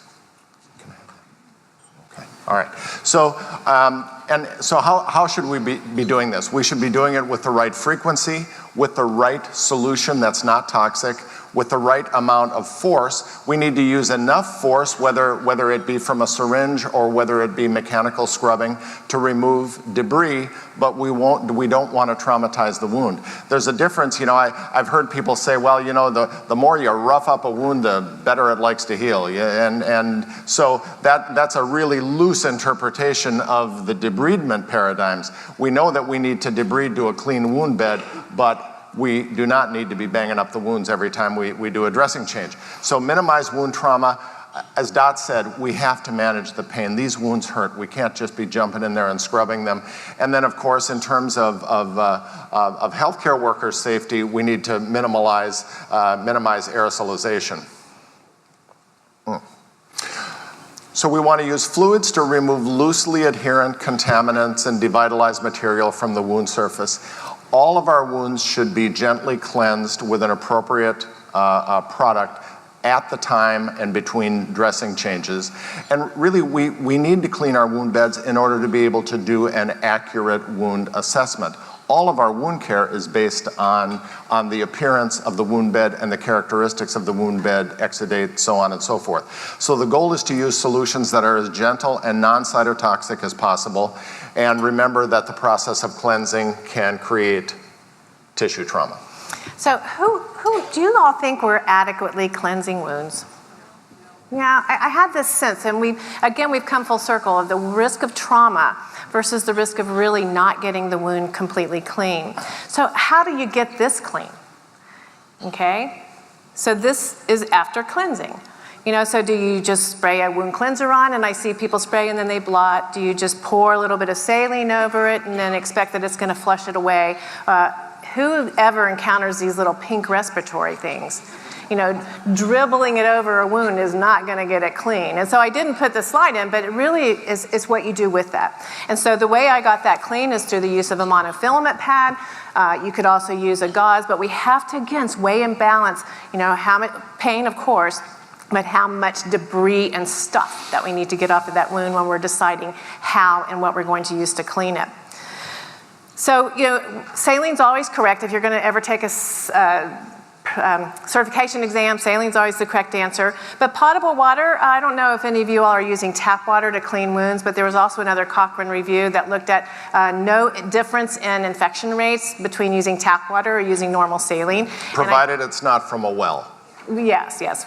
Okay. All right. So how should we be doing this? We should be doing it with the right frequency, with the right solution that's not toxic, with the right amount of force. We need to use enough force, whether it be from a syringe or whether it be mechanical scrubbing, to remove debris, but we don't want to traumatize the wound. There's a difference, I've heard people say, well, the more you rough up a wound, the better it likes to heal. And so that's a really loose interpretation of the debridement paradigms. We know that we need to debride to a clean wound bed, but we do not need to be banging up the wounds every time we do a dressing change. So minimize wound trauma. As Dot said, we have to manage the pain. These wounds hurt. We can't just be jumping in there and scrubbing them. And then, of course, in terms of healthcare workers' safety, we need to minimize aerosolization. So we want to use fluids to remove loosely adherent contaminants and devitalized material from the wound surface. All of our wounds should be gently cleansed with an appropriate product at the time and between dressing changes. And really, we need to clean our wound beds in order to be able to do an accurate wound assessment. All of our wound care is based on the appearance of the wound bed and the characteristics of the wound bed, exudate, so on and so forth. So the goal is to use solutions that are as gentle and non-cytotoxic as possible. And remember that the process of cleansing can create tissue trauma. So who do you all think we're adequately cleansing wounds? Yeah, I had this sense, and we've come full circle of the risk of trauma versus the risk of really not getting the wound completely clean. So how do you get this clean? Okay, so this is after cleansing. So do you just spray a wound cleanser on, and I see people spray and then they blot? Do you just pour a little bit of saline over it and then expect that it's going to flush it away? Whoever encounters these little pink respiratory things? Dribbling it over a wound is not going to get it clean. And so I didn't put the slide in, but it really is what you do with that. And so the way I got that clean is through the use of a monofilament pad. You could also use a gauze, but we have to, again, weigh and balance, how much pain, of course, but how much debris and stuff that we need to get off of that wound when we're deciding how and what we're going to use to clean it. So, saline's always correct. If you're going to ever take a certification exam, saline's always the correct answer. But potable water, I don't know if any of you all are using tap water to clean wounds, but there was also another Cochrane review that looked at no difference in infection rates between using tap water or using normal saline. Provided it's not from a well. Yes.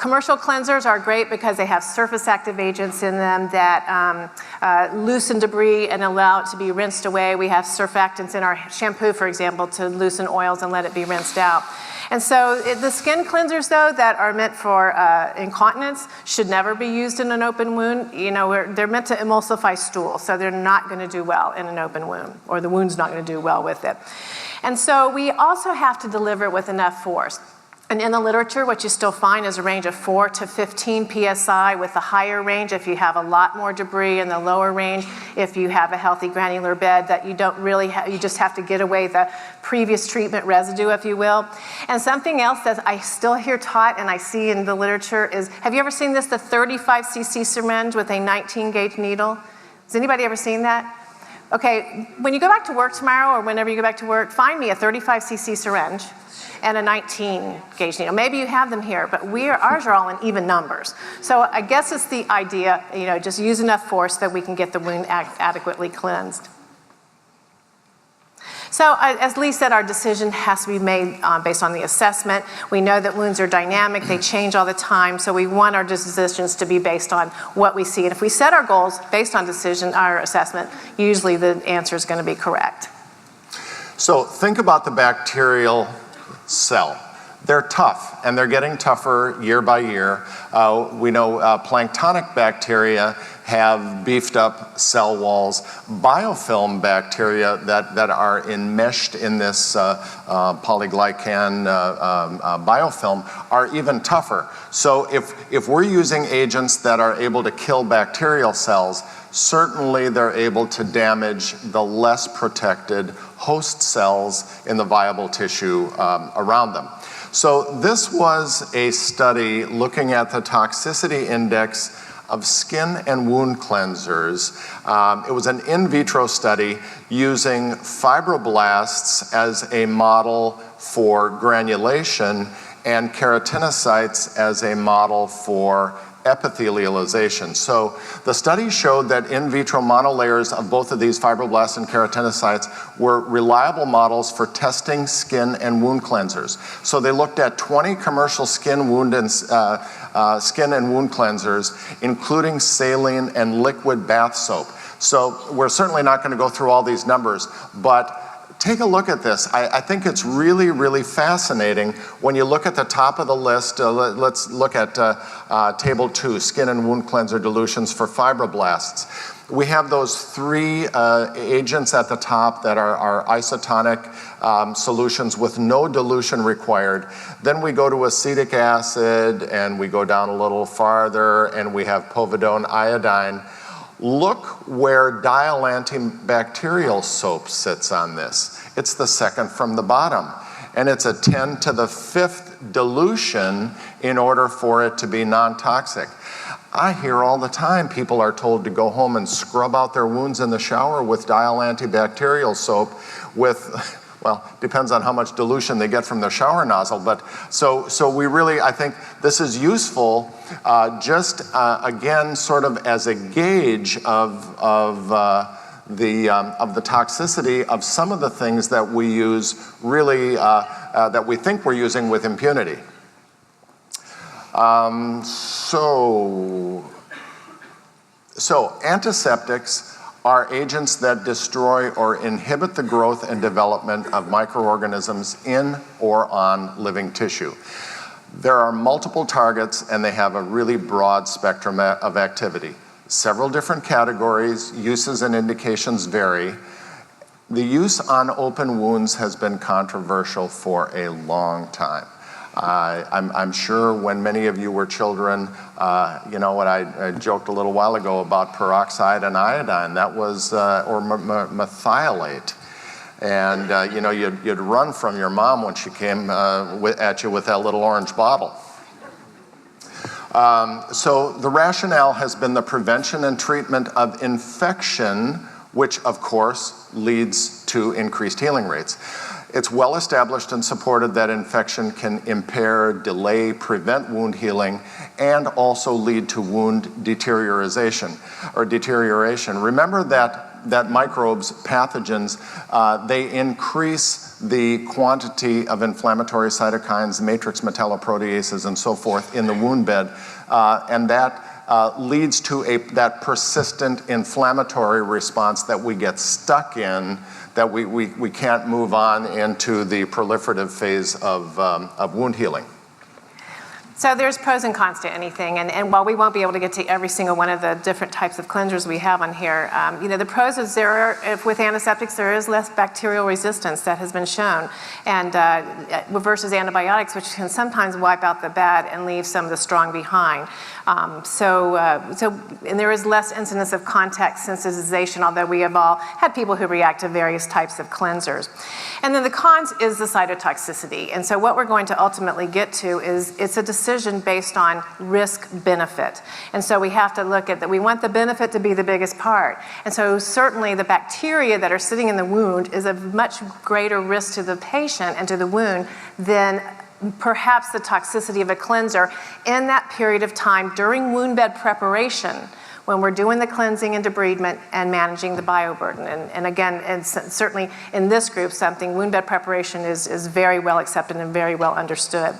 Commercial cleansers are great because they have surface active agents in them that loosen debris and allow it to be rinsed away. We have surfactants in our shampoo, for example, to loosen oils and let it be rinsed out. And so the skin cleansers, though, that are meant for incontinence should never be used in an open wound. They're meant to emulsify stool, so they're not going to do well in an open wound, or the wound's not going to do well with it. And so we also have to deliver it with enough force. And in the literature, what you still find is a range of 4 to 15 psi, with the higher range if you have a lot more debris, and the lower range if you have a healthy granular bed that you don't really you just have to get away the previous treatment residue, if you will. And something else that I still hear taught and I see in the literature is, have you ever seen this, the 35 cc syringe with a 19 gauge needle? Has anybody ever seen that? Okay, when you go back to work tomorrow, or whenever you go back to work, find me a 35 cc syringe and a 19 gauge needle. Maybe you have them here, but ours are all in even numbers. So I guess it's the idea, just use enough force that we can get the wound adequately cleansed. So as Lee said, our decision has to be made based on the assessment. We know that wounds are dynamic, they change all the time, so we want our decisions to be based on what we see. And if we set our goals based on our assessment, usually the answer is going to be correct. So think about the bacterial cell. They're tough, and they're getting tougher year by year. We know planktonic bacteria have beefed up cell walls. Biofilm bacteria that are enmeshed in this polyglycan biofilm are even tougher. So if we're using agents that are able to kill bacterial cells, certainly they're able to damage the less protected host cells in the viable tissue around them. So this was a study looking at the toxicity index of skin and wound cleansers. It was an in vitro study using fibroblasts as a model for granulation and keratinocytes as a model for epithelialization. So the study showed that in vitro monolayers of both of these fibroblasts and keratinocytes were reliable models for testing skin and wound cleansers. So they looked at 20 commercial skin and wound cleansers, including saline and liquid bath soap. So we're certainly not going to go through all these numbers, but take a look at this. I think it's really, really fascinating when you look at the top of the list. Let's look at Table 2, skin and wound cleanser dilutions for fibroblasts. We have those three agents at the top that are isotonic solutions with no dilution required. Then we go to acetic acid, and we go down a little farther, and we have povidone iodine. Look where dial antibacterial soap sits on this. It's the second from the bottom, and it's a 10 to the 5th dilution in order for it to be non-toxic. I hear all the time people are told to go home and scrub out their wounds in the shower with dial antibacterial soap with, well, depends on how much dilution they get from their shower nozzle, but so we really, I think this is useful again, sort of as a gauge of the toxicity of some of the things that we use really, that we think we're using with impunity. So antiseptics are agents that destroy or inhibit the growth and development of microorganisms in or on living tissue. There are multiple targets and they have a really broad spectrum of activity. Several different categories, uses and indications vary. The use on open wounds has been controversial for a long time. I'm sure when many of you were children, you know what, I joked a little while ago about peroxide and iodine. That was, or methylate. And you know, you'd run from your mom when she came at you with that little orange bottle. So the rationale has been the prevention and treatment of infection, which of course leads to increased healing rates. It's well established and supported that infection can impair, delay, prevent wound healing, and also lead to wound deterioration. Remember that microbes, pathogens, they increase the quantity of inflammatory cytokines, matrix metalloproteases, and so forth in the wound bed, and that leads to that persistent inflammatory response that we get stuck in, that we can't move on into the proliferative phase of wound healing. So there's pros and cons to anything, and while we won't be able to get to every single one of the different types of cleansers we have on here, you know, the pros is with antiseptics there is less bacterial resistance that has been shown, and versus antibiotics, which can sometimes wipe out the bad and leave some of the strong behind. And there is less incidence of contact sensitization, although we have all had people who react to various types of cleansers. And then the cons is the cytotoxicity, and so what we're going to ultimately get to is it's a decision based on risk-benefit. And so we have to look at that. We want the benefit to be the biggest part. And so certainly the bacteria that are sitting in the wound is a much greater risk to the patient and to the wound than perhaps the toxicity of a cleanser in that period of time during wound bed preparation, when we're doing the cleansing and debridement and managing the bioburden. And again, and certainly in this group, wound bed preparation is very well accepted and very well understood.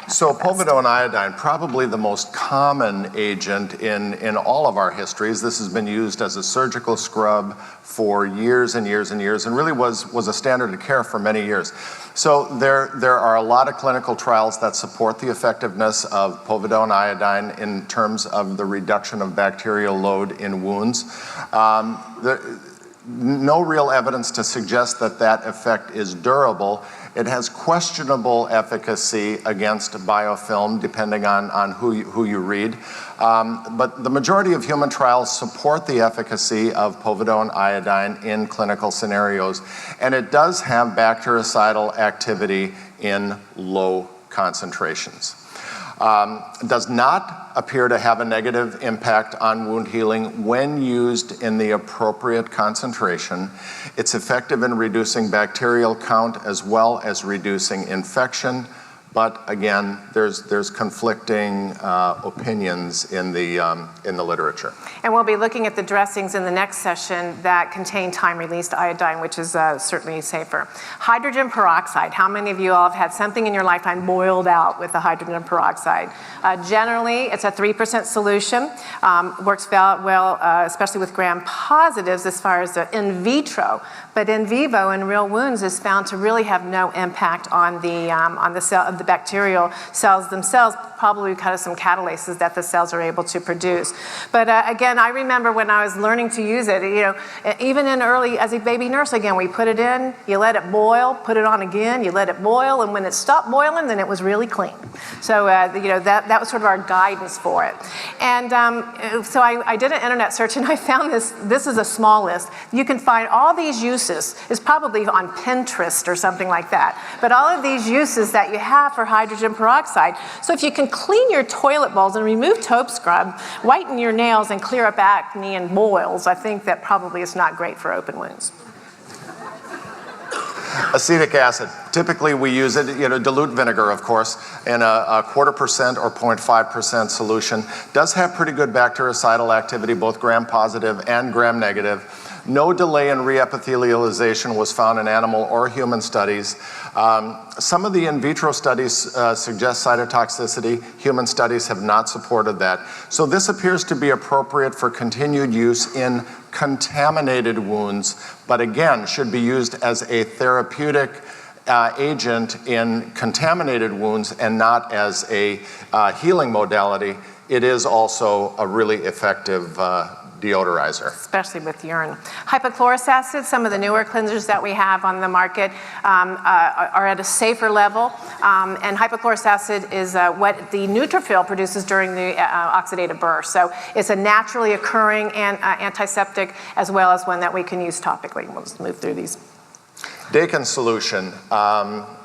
So povidone iodine, probably the most common agent in all of our histories. This has been used as a surgical scrub for years and years and years, and really was a standard of care for many years. So there are a lot of clinical trials that support the effectiveness of povidone iodine in terms of the reduction of bacterial load in wounds. No real evidence to suggest that effect is durable. It has questionable efficacy against biofilm, depending on who you read. But the majority of human trials support the efficacy of povidone iodine in clinical scenarios. And it does have bactericidal activity in low concentrations. Does not appear to have a negative impact on wound healing when used in the appropriate concentration. It's effective in reducing bacterial count as well as reducing infection. But again, there's conflicting opinions in the literature. And we'll be looking at the dressings in the next session that contain time-released iodine, which is certainly safer. Hydrogen peroxide. How many of you all have had something in your lifetime boiled out with the hydrogen peroxide? Generally, it's a 3% solution. Works well, especially with gram-positives as far as the in vitro. But in vivo, in real wounds, is found to really have no impact on the cell of the bacterial cells themselves, probably because of some catalases that the cells are able to produce. But again, I remember when I was learning to use it, you know, even as a baby nurse, again, we put it in, you let it boil, put it on again, you let it boil, and when it stopped boiling, then it was really clean. So, you know, that was sort of our guidance for it. And so I did an internet search, and I found this is a small list. You can find all these uses. It's probably on Pinterest or something like that. But all of these uses that you have for hydrogen peroxide. So if you can clean your toilet bowls and remove taupe scrub, whiten your nails and clear up acne and boils, I think that probably is not great for open wounds. Acetic acid. Typically, we use it, dilute vinegar, of course, in a 0.25% or 0.5% solution. Does have pretty good bactericidal activity, both gram-positive and gram-negative. No delay in reepithelialization was found in animal or human studies. Some of the in vitro studies suggest cytotoxicity. Human studies have not supported that. So this appears to be appropriate for continued use in contaminated wounds, but again, should be used as a therapeutic agent in contaminated wounds and not as a healing modality. It is also a really effective deodorizer. Especially with urine. Hypochlorous acid, some of the newer cleansers that we have on the market are at a safer level. And hypochlorous acid is what the neutrophil produces during the oxidative burst. So it's a naturally occurring antiseptic as well as one that we can use topically. We'll just move through these. Dakin solution,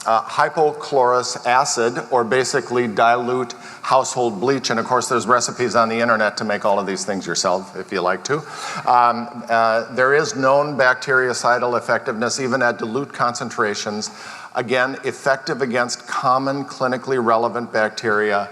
hypochlorous acid, or basically dilute household bleach. And of course, there's recipes on the internet to make all of these things yourself if you like to. There is known bactericidal effectiveness even at dilute concentrations. Again, effective against common clinically relevant bacteria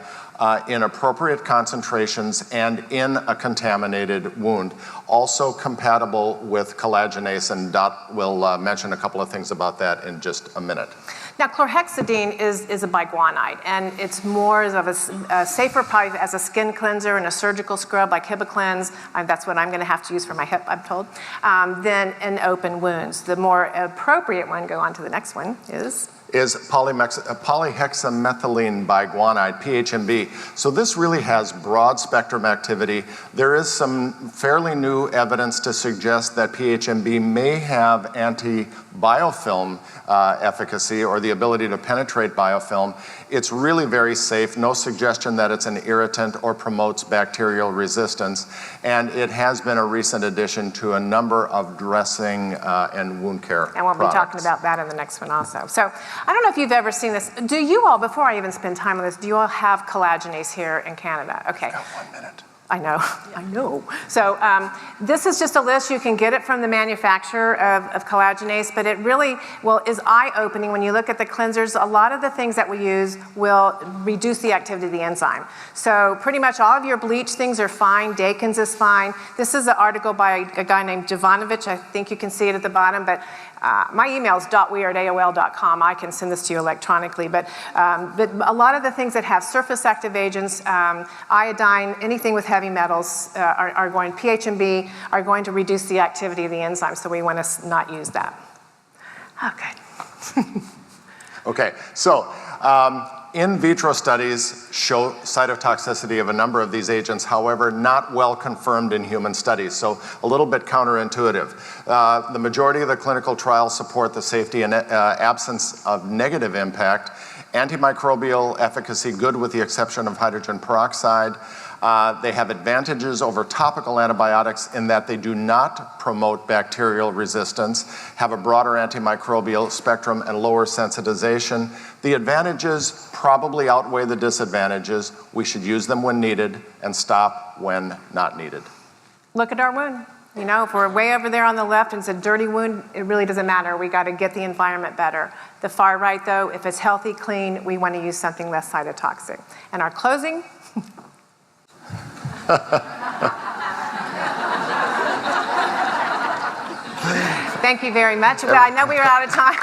in appropriate concentrations and in a contaminated wound. Also compatible with collagenase, and Dot will mention a couple of things about that in just a minute. Now, chlorhexidine is a biguanide, and it's more of a safer product as a skin cleanser and a surgical scrub like HibaCleanse. That's what I'm going to have to use for my hip, I'm told, than in open wounds. The more appropriate one, go on to the next one, is polyhexamethylene biguanide, PHMB. So this really has broad spectrum activity. There is some fairly new evidence to suggest that PHMB may have anti-biofilm efficacy, or the ability to penetrate biofilm. It's really very safe, no suggestion that it's an irritant or promotes bacterial resistance, and it has been a recent addition to a number of dressing and wound care And we'll products. be talking about that in the next one also. So I don't know if you've ever seen this. Do you all, before I even spend time on this, do you all have collagenase here in Canada? Okay. Got 1 minute. I know, I know. So this is just a list. You can get it from the manufacturer of collagenase, but it really, is eye-opening when you look at the cleansers. A lot of the things that we use will reduce the activity of the enzyme. So pretty much all of your bleach things are fine. Dakin's is fine. This is an article by a guy named Jovanovich. I think you can see it at the bottom, but my email is .we@aol.com. I can send this to you electronically, but a lot of the things that have surface active agents, iodine, anything with heavy metals are going, PHMB, are going to reduce the activity of the enzyme, so we want to not use that. Okay. Okay, so in vitro studies show cytotoxicity of a number of these agents, however, not well confirmed in human studies, so a little bit counterintuitive. The majority of the clinical trials support the safety and absence of negative impact. Antimicrobial efficacy good with the exception of hydrogen peroxide. They have advantages over topical antibiotics in that they do not promote bacterial resistance, have a broader antimicrobial spectrum and lower sensitization. The advantages probably outweigh the disadvantages. We should use them when needed and stop when not needed. Look at our wound. You know, if we're way over there on the left and it's a dirty wound, it really doesn't matter. We got to get the environment better. The far right, though, if it's healthy, clean, we want to use something less cytotoxic. And our closing. Thank you very much. I know we are out of time.